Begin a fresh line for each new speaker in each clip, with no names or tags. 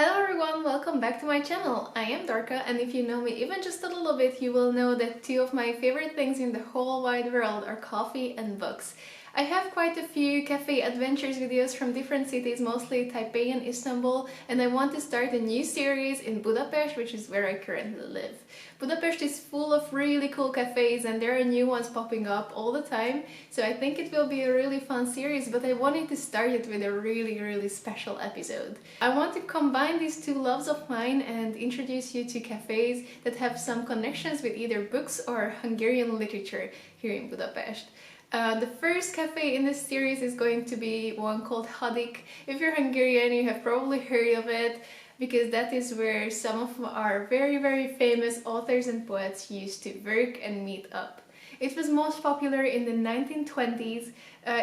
Hello everyone, welcome back to my channel. I am Dorka, and if you know me even just a little bit, you will know that two of my favorite things in the whole wide world are coffee and books. I have quite a few cafe adventures videos from different cities, mostly Taipei and Istanbul, and I want to start a new series in Budapest, which is where I currently live. Budapest is full of really cool cafes and there are new ones popping up all the time, so I think it will be a really fun series, but I wanted to start it with a really special episode. I want to combine these two loves of mine and introduce you to cafes that have some connections with either books or Hungarian literature here in Budapest. The first cafe in this series is going to be one called Hadik. If you're Hungarian, you have probably heard of it, because that is where some of our very famous authors and poets used to work and meet up. It was most popular in the 1920s,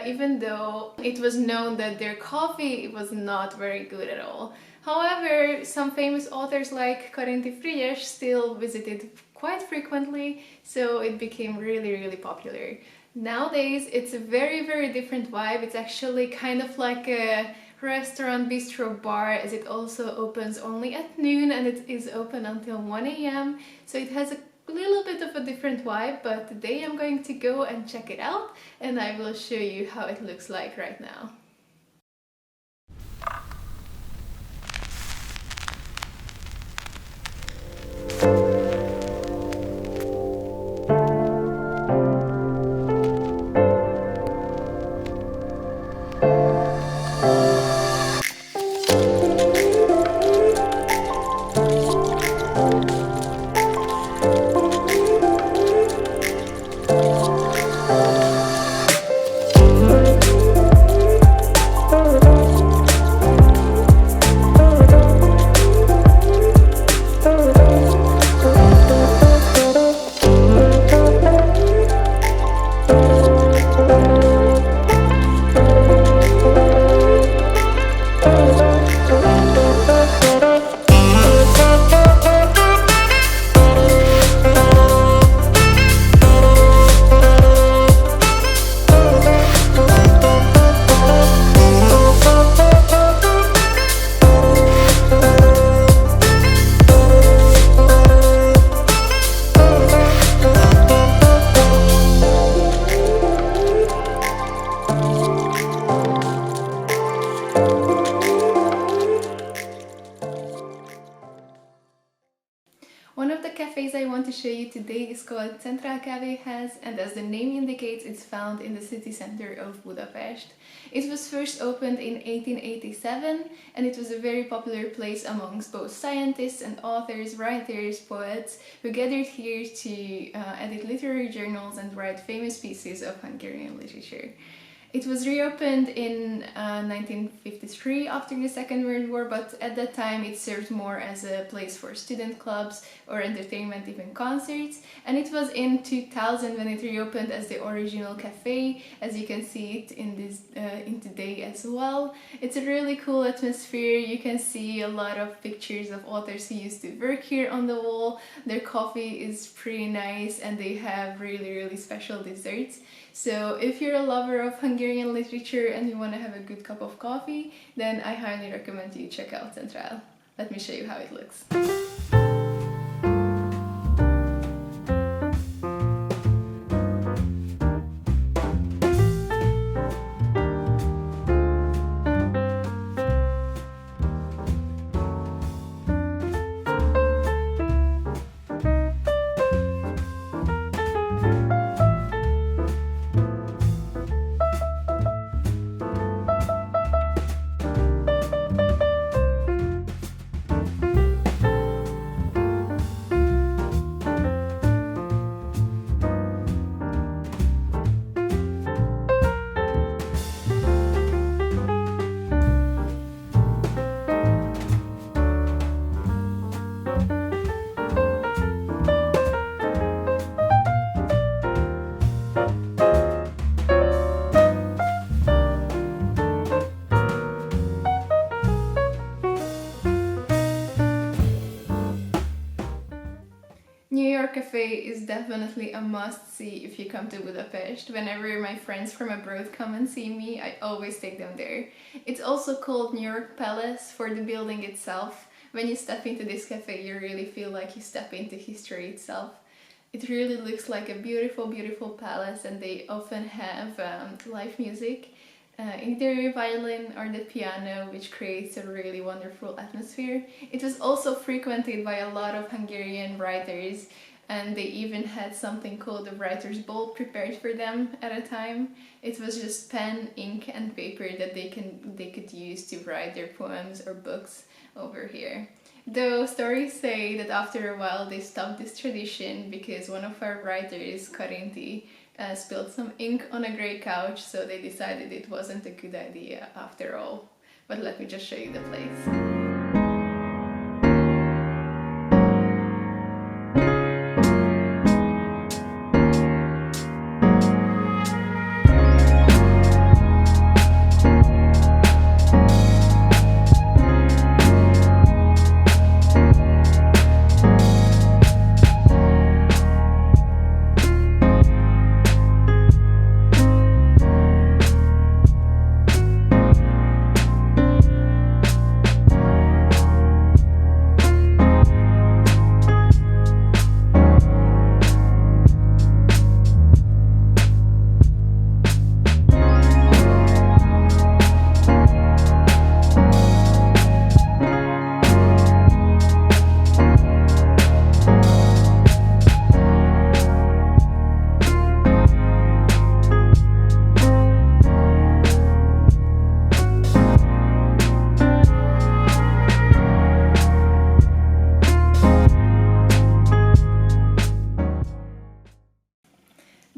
even though it was known that their coffee was not very good at all. However, some famous authors like Kardos-Latif still visited quite frequently, so it became really popular. Nowadays, it's a very different vibe. It's actually kind of like a restaurant, bistro, bar, as it also opens only at noon and it is open until 1 AM. So it has a little bit of a different vibe, but today I'm going to go and check it out and I will show you how it looks like right now. One of the cafes I want to show you today is called Centrál Kávéház, and as the name indicates, it's found in the city center of Budapest. It was first opened in 1887 and it was a very popular place amongst both scientists and authors, writers, poets who gathered here to edit literary journals and write famous pieces of Hungarian literature. It was reopened in 1953 after the Second World War, but at that time it served more as a place for student clubs or entertainment, even concerts. And it was in 2000 when it reopened as the original cafe, as you can see it in today as well. It's a really cool atmosphere. You can see a lot of pictures of authors who used to work here on the wall. Their coffee is pretty nice and they have really special desserts. So if you're a lover of Hungarian literature and you want to have a good cup of coffee, then I highly recommend you check out Centrál. Let me show you how it looks. Cafe is definitely a must-see if you come to Budapest. Whenever my friends from abroad come and see me, I always take them there. It's also called New York Palace for the building itself. When you step into this cafe, you really feel like you step into history itself. It really looks like a beautiful, beautiful palace, and they often have live music, either violin or the piano, which creates a really wonderful atmosphere. It was also frequented by a lot of Hungarian writers, and they even had something called the Writer's Ball prepared for them at a time. It was just pen, ink and paper that they could use to write their poems or books over here. Though stories say that after a while they stopped this tradition because one of our writers, Karolyi, spilled some ink on a grey couch, so they decided it wasn't a good idea after all. But let me just show you the place.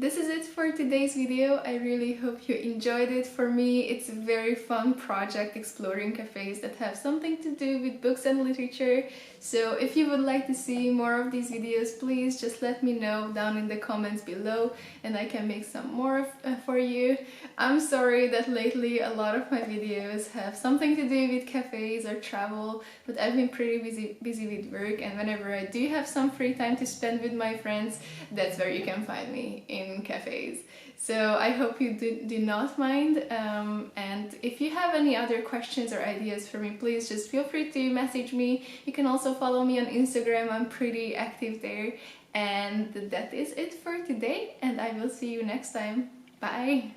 This is it for today's video. I really hope you enjoyed it. For me, it's a very fun project exploring cafes that have something to do with books and literature. So if you would like to see more of these videos, please just let me know down in the comments below and I can make some more for you. I'm sorry that lately a lot of my videos have something to do with cafes or travel, but I've been pretty busy with work, and whenever I do have some free time to spend with my friends, that's where you can find me, in cafes. So I hope you do not mind, and if you have any other questions or ideas for me, please just feel free to message me. You can also follow me on Instagram, I'm pretty active there. And that is it for today, and I will see you next time. Bye!